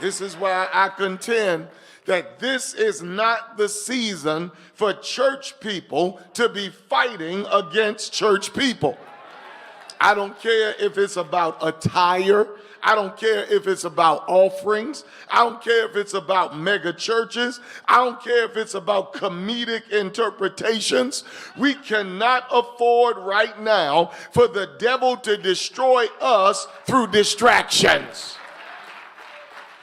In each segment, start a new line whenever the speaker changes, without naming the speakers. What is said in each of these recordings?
This is why I contend that this is not the season for church people to be fighting against church people. I don't care if it's about attire. I don't care if it's about offerings. I don't care if it's about mega churches. I don't care if it's about comedic interpretations. We cannot afford right now for the devil to destroy us through distractions.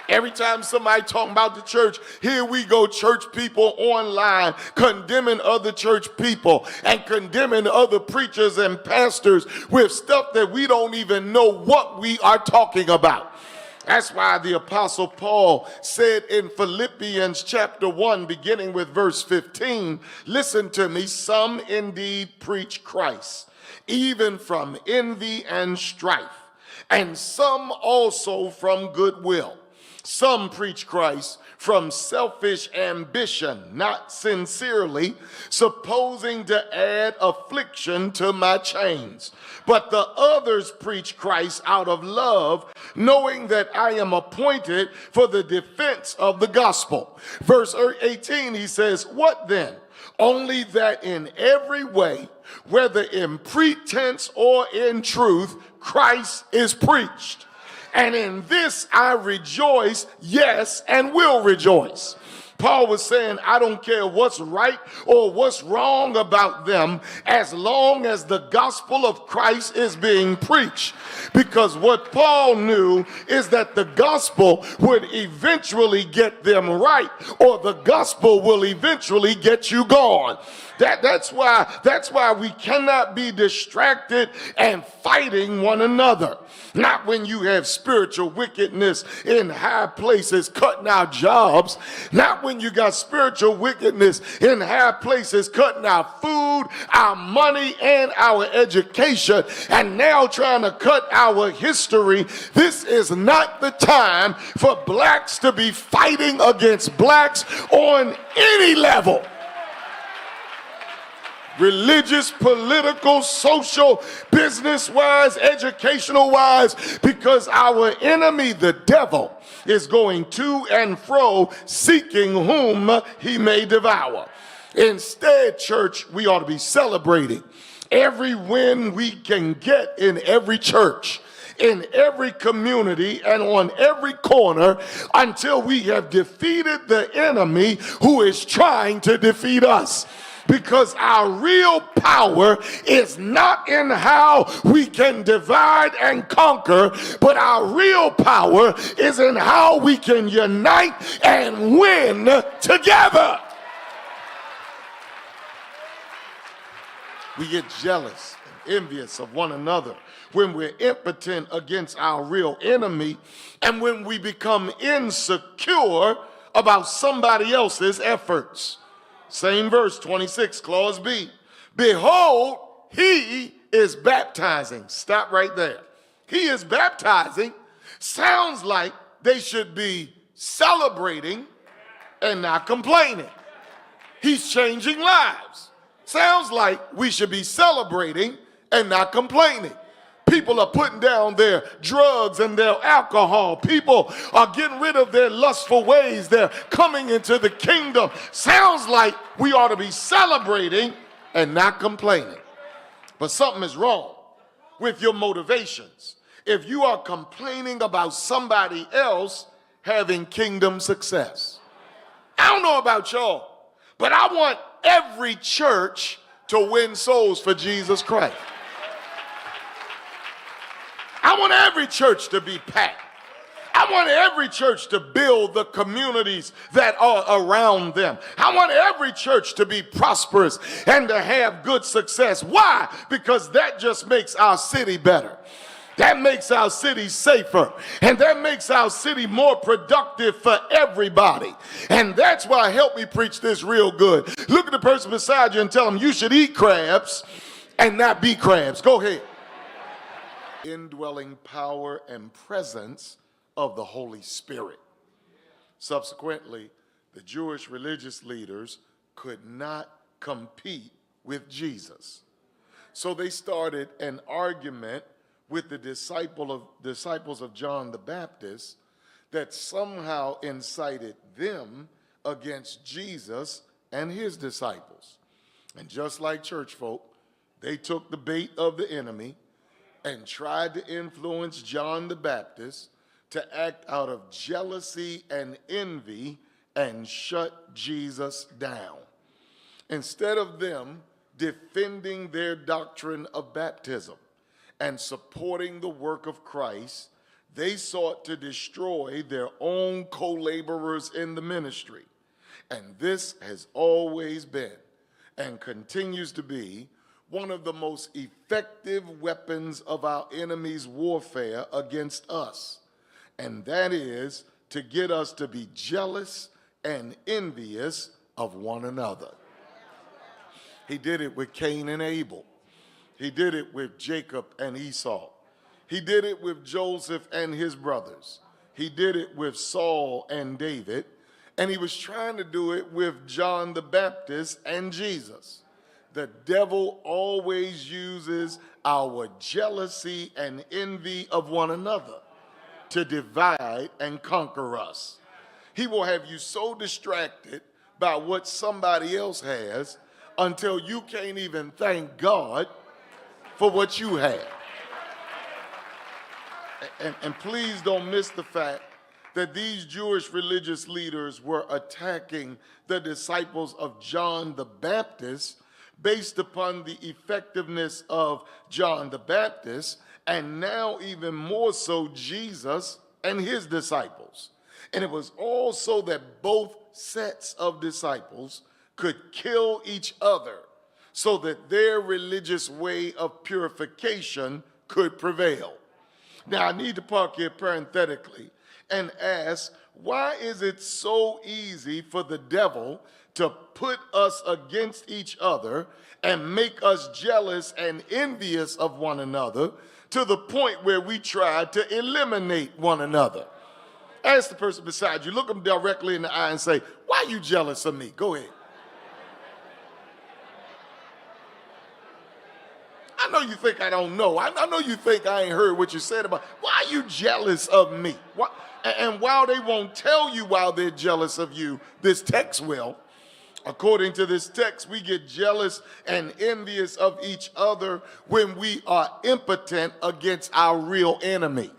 Every time somebody talking about the church, here we go, church people online condemning other church people and condemning other preachers and pastors with stuff that we don't even know what we are talking about. That's why the Apostle Paul said in Philippians chapter 1, beginning with verse 15, listen to me, some indeed preach Christ, even from envy and strife, and some also from goodwill. Some preach Christ from selfish ambition, not sincerely, supposing to add affliction to my chains. But the others preach Christ out of love, knowing that I am appointed for the defense of the gospel. Verse 18, he says, what then? Only that in every way, whether in pretense or in truth, Christ is preached. And in this I rejoice, yes, and will rejoice. Paul was saying, I don't care what's right or what's wrong about them as long as the gospel of Christ is being preached. Because what Paul knew is that the gospel would eventually get them right, or the gospel will eventually get you gone. That's why we cannot be distracted and fighting one another. Not when you have spiritual wickedness in high places cutting out jobs. Not when you got spiritual wickedness in high places cutting out food, our money, and our education, and now trying to cut our history. This is not the time for blacks to be fighting against blacks on any level. Religious, political, social, business-wise, educational-wise, because our enemy, the devil, is going to and fro seeking whom he may devour. Instead, church, we ought to be celebrating every win we can get in every church, in every community, and on every corner until we have defeated the enemy who is trying to defeat us. Because our real power is not in how we can divide and conquer, but our real power is in how we can unite and win together. We get jealous and envious of one another when we're impotent against our real enemy, and when we become insecure about somebody else's efforts. Same verse, 26, clause B. Behold, he is baptizing. Stop right there. He is baptizing. Sounds like they should be celebrating and not complaining. He's changing lives. Sounds like we should be celebrating and not complaining. People are putting down their drugs and their alcohol. People are getting rid of their lustful ways. They're coming into the kingdom. Sounds like we ought to be celebrating and not complaining. But something is wrong with your motivations if you are complaining about somebody else having kingdom success. I don't know about y'all, but I want every church to win souls for Jesus Christ. I want every church to be packed. I want every church to build the communities that are around them. I want every church to be prosperous and to have good success. Why? Because that just makes our city better. That makes our city safer. And that makes our city more productive for everybody. And that's why, help me preach this real good. Look at the person beside you and tell them you should eat crabs and not be crabs. Go ahead. Indwelling power and presence of the Holy Spirit. Subsequently, the Jewish religious leaders could not compete with Jesus. So they started an argument with the disciples of John the Baptist that somehow incited them against Jesus and his disciples. And just like church folk, they took the bait of the enemy and tried to influence John the Baptist to act out of jealousy and envy and shut Jesus down. Instead of them defending their doctrine of baptism and supporting the work of Christ, they sought to destroy their own co-laborers in the ministry. And this has always been and continues to be one of the most effective weapons of our enemy's warfare against us. And that is to get us to be jealous and envious of one another. He did it with Cain and Abel. He did it with Jacob and Esau. He did it with Joseph and his brothers. He did it with Saul and David. And he was trying to do it with John the Baptist and Jesus. The devil always uses our jealousy and envy of one another to divide and conquer us. He will have you so distracted by what somebody else has until you can't even thank God for what you have. And please don't miss the fact that these Jewish religious leaders were attacking the disciples of John the Baptist based upon the effectiveness of John the Baptist, and now even more so Jesus and his disciples. And it was all so that both sets of disciples could kill each other so that their religious way of purification could prevail. Now, I need to park here parenthetically and ask, why is it so easy for the devil to put us against each other and make us jealous and envious of one another to the point where we try to eliminate one another? Ask the person beside you, look them directly in the eye and say, why are you jealous of me? Go ahead. I know you think I don't know. I know you think I ain't heard what you said about, why are you jealous of me? Why? And while they won't tell you why they're jealous of you, this text will. According to this text, we get jealous and envious of each other when we are impotent against our real enemy.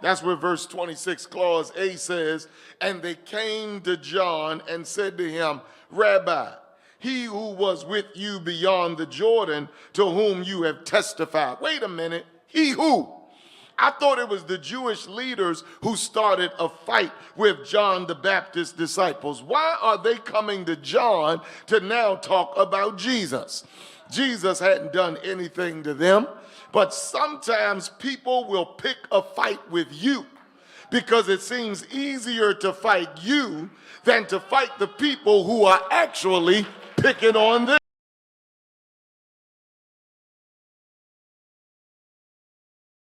That's what verse 26, clause A says, and they came to John and said to him, Rabbi, he who was with you beyond the Jordan, to whom you have testified. Wait a minute, he who? I thought it was the Jewish leaders who started a fight with John the Baptist's disciples. Why are they coming to John to now talk about Jesus? Jesus hadn't done anything to them, but sometimes people will pick a fight with you because it seems easier to fight you than to fight the people who are actually picking on them.